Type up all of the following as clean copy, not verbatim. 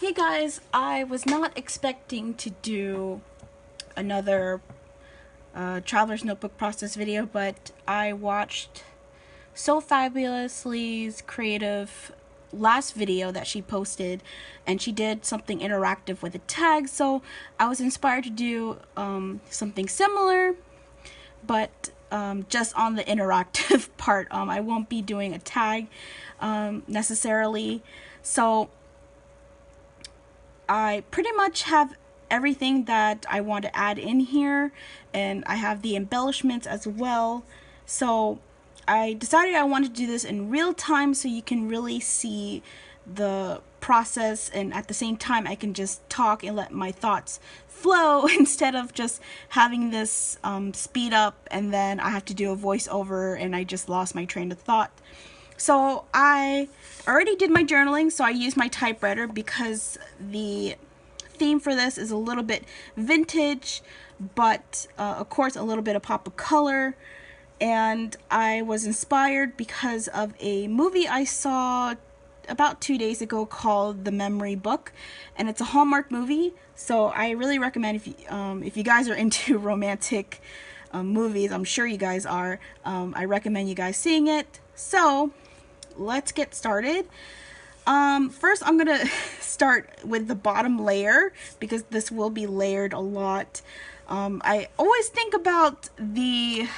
Hey guys, I was not expecting to do another Traveler's Notebook process video, but I watched SoFabulously's creative last video that she posted, and she did something interactive with a tag, so I was inspired to do something similar, but just on the interactive part. I won't be doing a tag necessarily, so I pretty much have everything that I want to add in here, and I have the embellishments as well. So I decided I wanted to do this in real time so you can really see the process, and at the same time I can just talk and let my thoughts flow instead of just having this speed up and then I have to do a voiceover and I just lost my train of thought. So I already did my journaling, so I used my typewriter because the theme for this is a little bit vintage, but of course a little bit of pop of color. And I was inspired because of a movie I saw about 2 days ago called The Memory Book, and it's a Hallmark movie, so I really recommend if you guys are into romantic movies. I'm sure you guys are. I recommend you guys seeing it. So let's get started. First I'm gonna start with the bottom layer because this will be layered a lot. I always think about the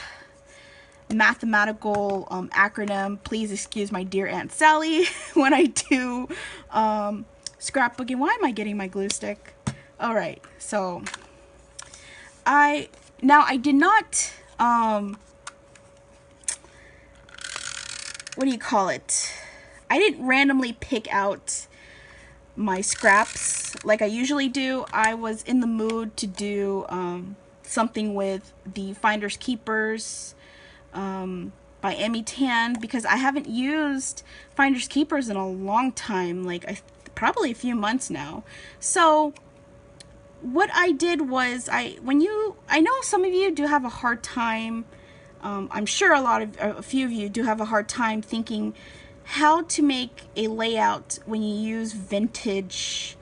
mathematical acronym, please excuse my dear Aunt Sally, when I do scrapbooking. Why am I getting my glue stick? Alright, so I did not what do you call it? I didn't randomly pick out my scraps like I usually do. I was in the mood to do something with the Finders Keepers by Amy Tan, because I haven't used Finders Keepers in a long time, like probably a few months now. So what I did was I know some of you do have a hard time, I'm sure a few of you do have a hard time thinking how to make a layout when you use vintage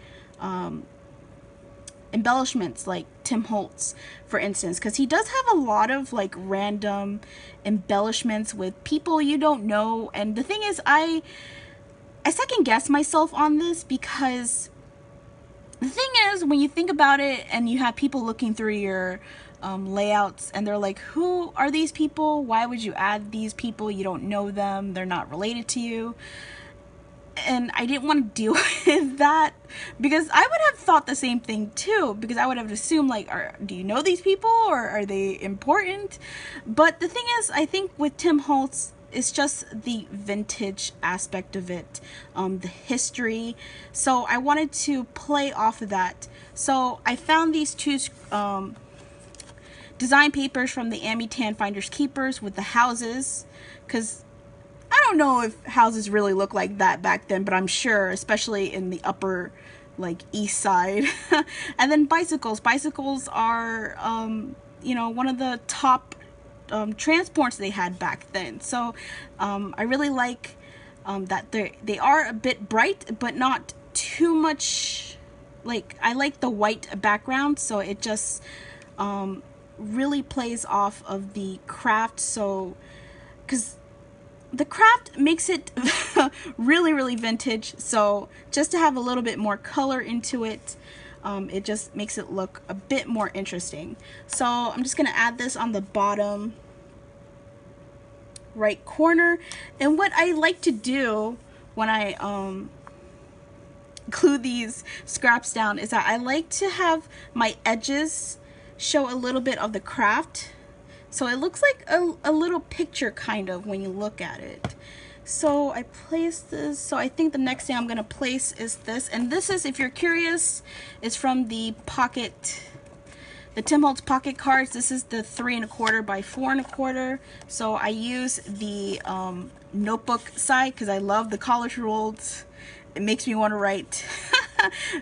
embellishments like Tim Holtz, for instance, because he does have a lot of like random embellishments with people you don't know. And the thing is, I second guess myself on this, because the thing is, when you think about it and you have people looking through your layouts and they're like, who are these people? Why would you add these people? You don't know them. They're not related to you. And I didn't want to deal with that, because I would have thought the same thing too, because I would have assumed like, do you know these people, or are they important? But the thing is, I think with Tim Holtz, it's just the vintage aspect of it, the history. So I wanted to play off of that. So I found these two design papers from the Amy Tan Finders Keepers with the houses, because I don't know if houses really look like that back then, but I'm sure, especially in the upper like east side. And then bicycles. Bicycles are you know, one of the top transports they had back then. So I really like that they are a bit bright, but not too much. Like, I like the white background, so it just really plays off of the craft. So because the craft makes it really vintage, so just to have a little bit more color into it, it just makes it look a bit more interesting. So I'm just gonna add this on the bottom right corner. And what I like to do when I glue these scraps down is that I like to have my edges show a little bit of the craft, so it looks like a little picture kind of when you look at it. So I place this. So I think the next thing I'm gonna place is this, and this is, if you're curious, is from the Tim Holtz pocket cards. This is the 3 1/4 by 4 1/4. So I use the notebook side because I love the college rules. It makes me want to write.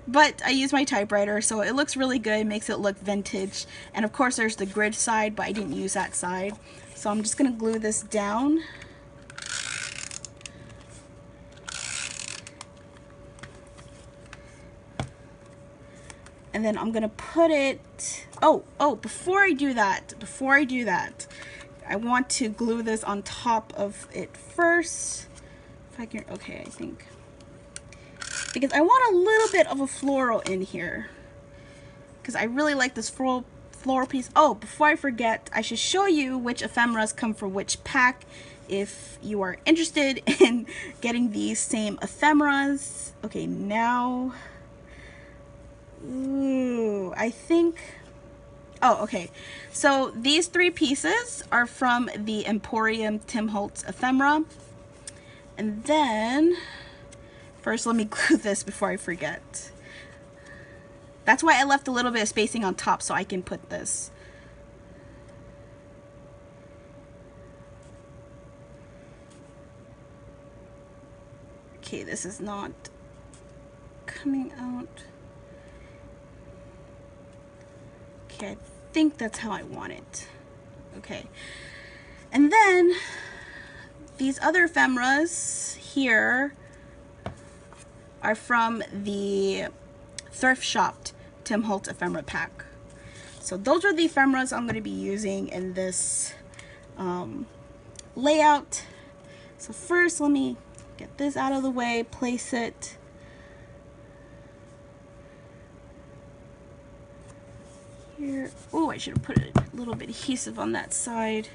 But I use my typewriter, so it looks really good. It makes it look vintage. And of course there's the grid side, but I didn't use that side. So I'm just gonna glue this down. And then I'm gonna put it, oh, before I do that, I want to glue this on top of it first. If I can, okay, I think. Because I want a little bit of a floral in here. Because I really like this floral piece. Oh, before I forget, I should show you which ephemeras come for which pack if you are interested in getting these same ephemeras. Okay, now, ooh, I think, oh, okay. So these 3 pieces are from the Emporium Tim Holtz ephemera. And then, first let me glue this before I forget. That's why I left a little bit of spacing on top so I can put this. Okay, this is not coming out. Okay, I think that's how I want it. Okay. And then these other ephemeras here are from the Thrift Shopped Tim Holtz ephemera pack. So those are the ephemeras I'm going to be using in this layout. So first, let me get this out of the way, place it. Here. Oh, I should have put a little bit adhesive on that side.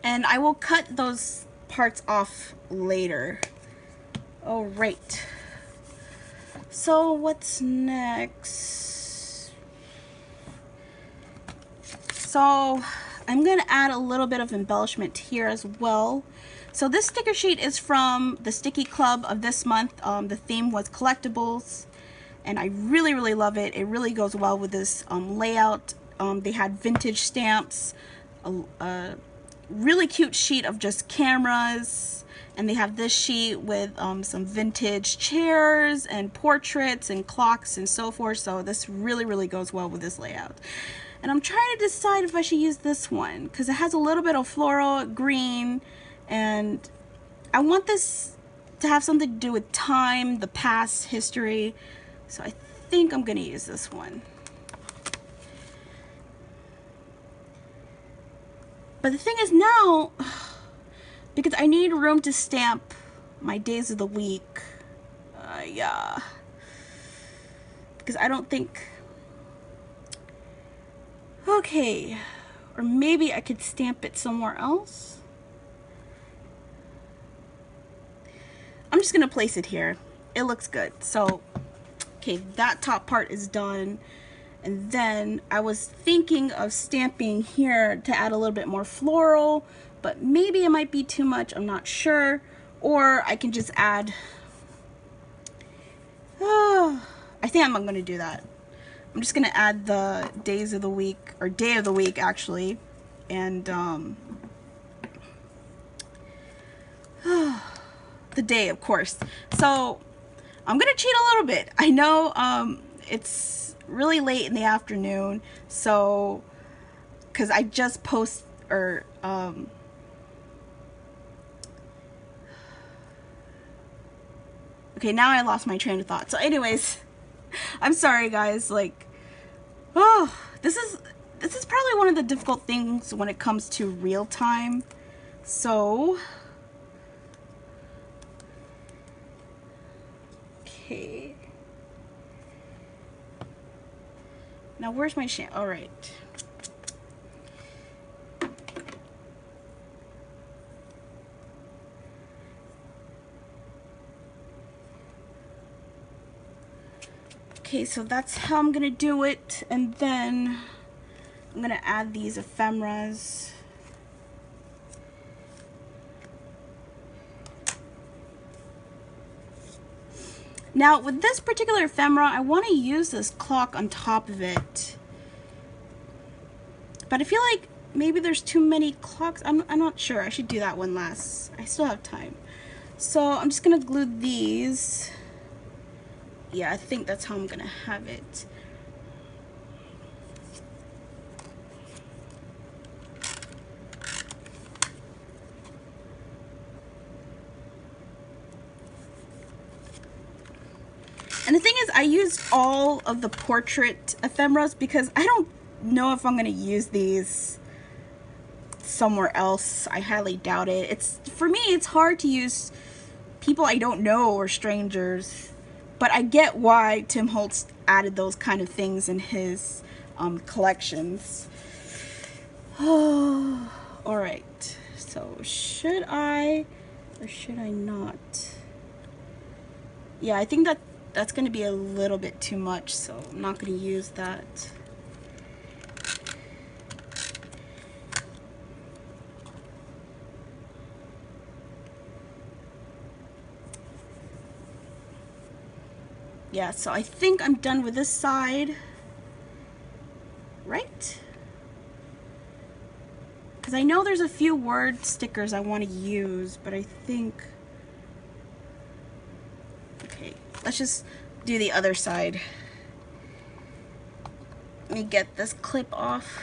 And I will cut those parts off later. All right. So what's next? So I'm going to add a little bit of embellishment here as well. So this sticker sheet is from the Sticky Club of this month. The theme was collectibles, and I really, really love it. It really goes well with this layout. They had vintage stamps, a really cute sheet of just cameras, and they have this sheet with some vintage chairs and portraits and clocks and so forth. So this really, really goes well with this layout. And I'm trying to decide if I should use this one because it has a little bit of floral green, and I want this to have something to do with time, the past, history. So I think I'm gonna use this one. But the thing is now, because I need room to stamp my days of the week, yeah, because I don't think, okay, or maybe I could stamp it somewhere else. I'm just gonna place it here. It looks good. So, okay, that top part is done. And then I was thinking of stamping here to add a little bit more floral, but maybe it might be too much, I'm not sure. Or I can just add, I think I'm gonna do that. I'm just gonna add the days of the week, or day of the week actually, and the day, of course. So I'm gonna cheat a little bit. I know it's really late in the afternoon, so because I just okay, now I lost my train of thought. So anyways, I'm sorry guys, like, this is probably one of the difficult things when it comes to real time. So okay, now where's my all right. Okay, so that's how I'm gonna do it, and then I'm gonna add these ephemeras. Now with this particular ephemera, I want to use this clock on top of it, but I feel like maybe there's too many clocks. I'm not sure. I should do that one last. I still have time. So I'm just gonna glue these yeah, I think that's how I'm gonna have it. And the thing is, I used all of the portrait ephemeras because I don't know if I'm gonna use these somewhere else. I highly doubt it. It's, for me, it's hard to use people I don't know or strangers, but I get why Tim Holtz added those kind of things in his collections. Oh, all right. So should I or should I not? Yeah, I think that's going to be a little bit too much, so I'm not going to use that. Yeah, so I think I'm done with this side, right? Because I know there's a few word stickers I want to use, but I think, okay, let's just do the other side. Let me get this clip off.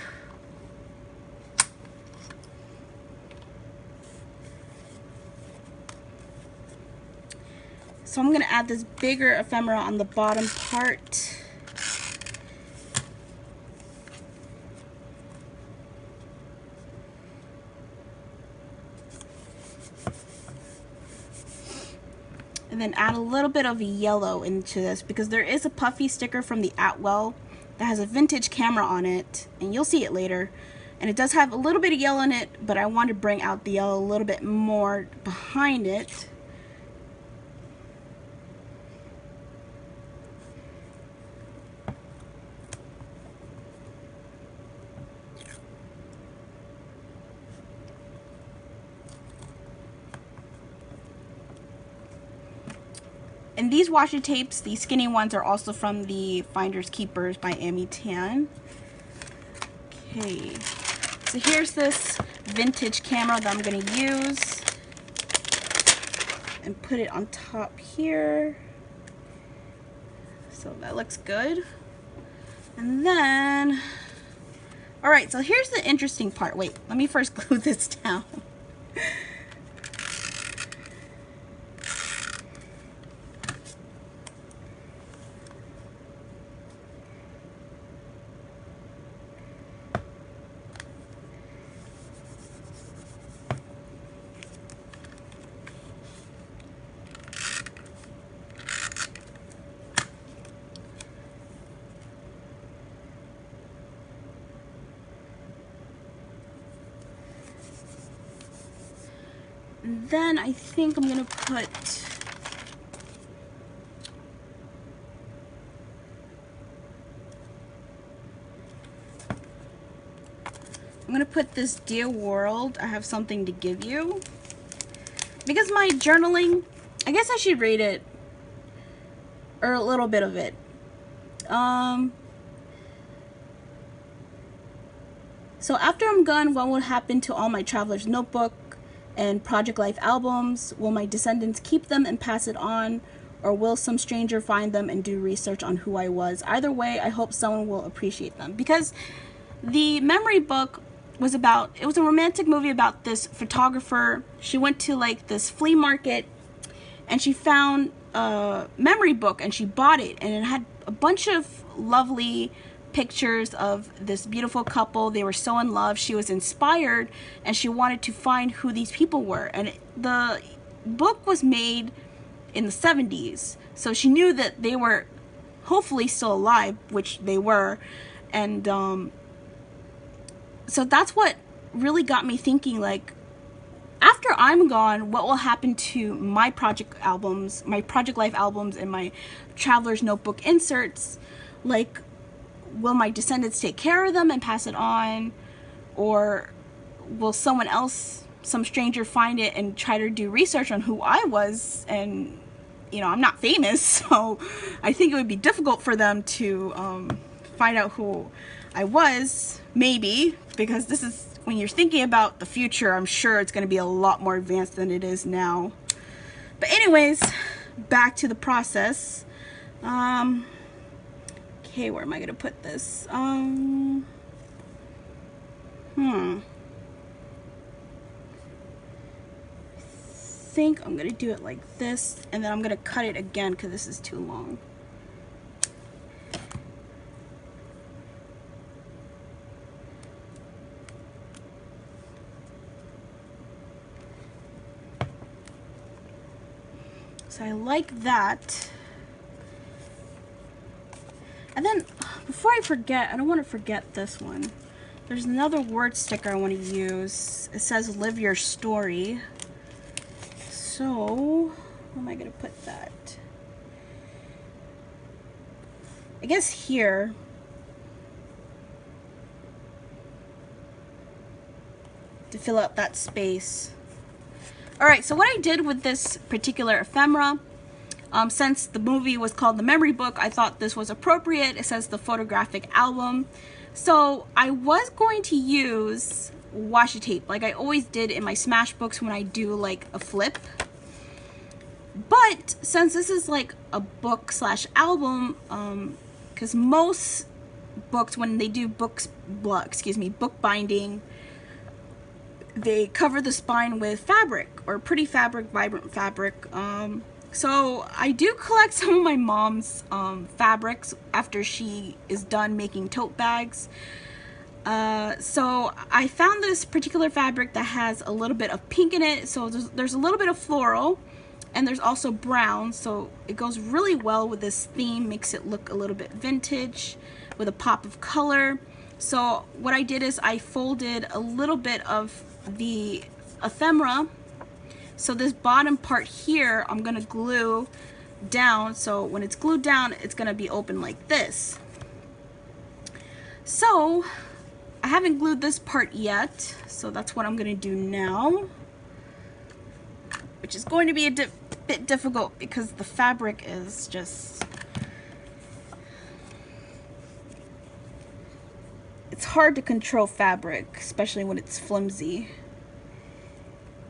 So I'm going to add this bigger ephemera on the bottom part. And then add a little bit of yellow into this because there is a puffy sticker from the Atwell that has a vintage camera on it, and you'll see it later. And it does have a little bit of yellow in it, but I want to bring out the yellow a little bit more behind it. And these washi tapes, these skinny ones, are also from the Finders Keepers by Amy Tan. Okay, so here's this vintage camera that I'm going to use and put it on top here. So that looks good. And then, all right, so here's the interesting part. Wait, let me first glue this down. And then I think I'm gonna put this Dear World, I have something to give you. Because my journaling, I guess I should read it, or a little bit of it. So after I'm gone, what will happen to all my Traveler's Notebook and Project Life albums? Will my descendants keep them and pass it on, or will some stranger find them and do research on who I was? Either way, I hope someone will appreciate them. Because the memory book was about, it was a romantic movie about this photographer. She went to like this flea market and she found a memory book and she bought it, and it had a bunch of lovely pictures of this beautiful couple. They were so in love. She was inspired and she wanted to find who these people were. And the book was made in the 70s, so she knew that they were hopefully still alive, which they were. And so that's what really got me thinking, like, after I'm gone, what will happen to my project albums, my Project Life albums, and my Traveler's Notebook inserts? Like, will my descendants take care of them and pass it on? Or will someone else, some stranger, find it and try to do research on who I was? And, you know, I'm not famous, so I think it would be difficult for them to find out who I was, maybe, because this is, when you're thinking about the future, I'm sure it's going to be a lot more advanced than it is now. But anyways, back to the process. Okay, where am I gonna put this? I think I'm gonna do it like this, and then I'm gonna cut it again because this is too long. So I like that. And then, before I forget, I don't want to forget this one. There's another word sticker I want to use. It says live your story. So, where am I going to put that? I guess here. To fill out that space. Alright, so what I did with this particular ephemera, since the movie was called The Memory Book, I thought this was appropriate. It says the photographic album. So I was going to use washi tape like I always did in my smash books when I do like a flip. But since this is like a book slash album, because most books, when they do book binding, they cover the spine with fabric, or pretty fabric, vibrant fabric. So I do collect some of my mom's fabrics after she is done making tote bags. So I found this particular fabric that has a little bit of pink in it. So there's a little bit of floral, and there's also brown. So it goes really well with this theme, makes it look a little bit vintage with a pop of color. So what I did is I folded a little bit of the ephemera. So this bottom part here, I'm gonna glue down. So when it's glued down, it's gonna be open like this. So I haven't glued this part yet, so that's what I'm gonna do now, which is going to be a bit difficult because the fabric is just, it's hard to control fabric, especially when it's flimsy.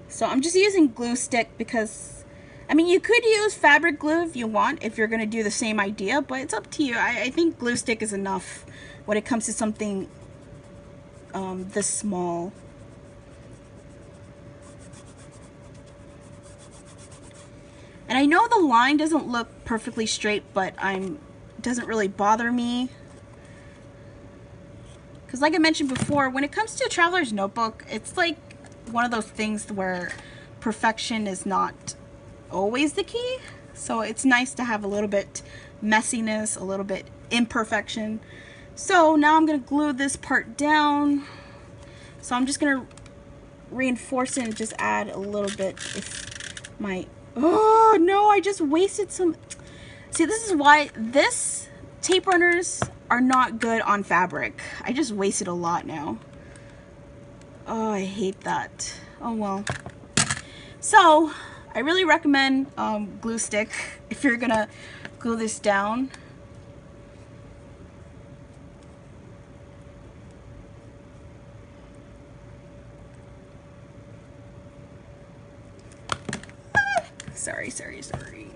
So I'm just using glue stick because, I mean, you could use fabric glue if you want, if you're going to do the same idea, but it's up to you. I think glue stick is enough when it comes to something this small. And I know the line doesn't look perfectly straight, but it doesn't really bother me. Because like I mentioned before, when it comes to a traveler's notebook, it's like one of those things where perfection is not always the key. So it's nice to have a little bit messiness, a little bit imperfection. So now I'm going to glue this part down. So I'm just going to reinforce it and just add a little bit. If my, oh no, I just wasted some. See, this is why this tape runners are not good on fabric. I just wasted a lot now. Oh, I hate that. Oh well. So I really recommend glue stick if you're gonna glue this down. Sorry.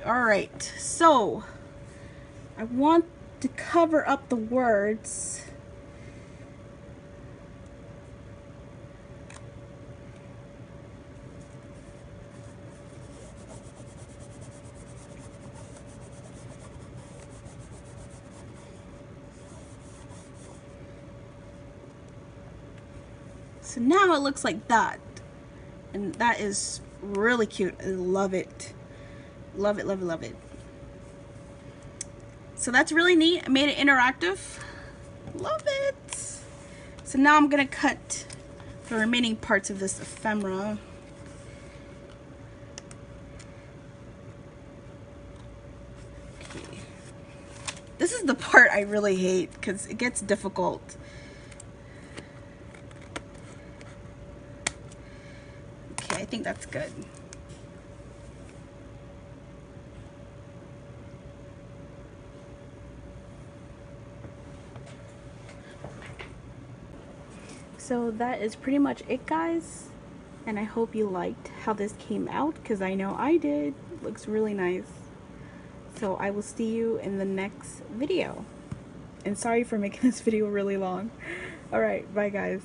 All right, so I want to cover up the words. So now it looks like that, and that is really cute. I love it. Love it, love it, love it. So that's really neat. I made it interactive. Love it. So now I'm gonna cut the remaining parts of this ephemera. Okay. This is the part I really hate because it gets difficult. Okay, I think that's good. So that is pretty much it, guys, and I hope you liked how this came out, because I know I did. It looks really nice. So I will see you in the next video. And sorry for making this video really long. Alright, bye guys.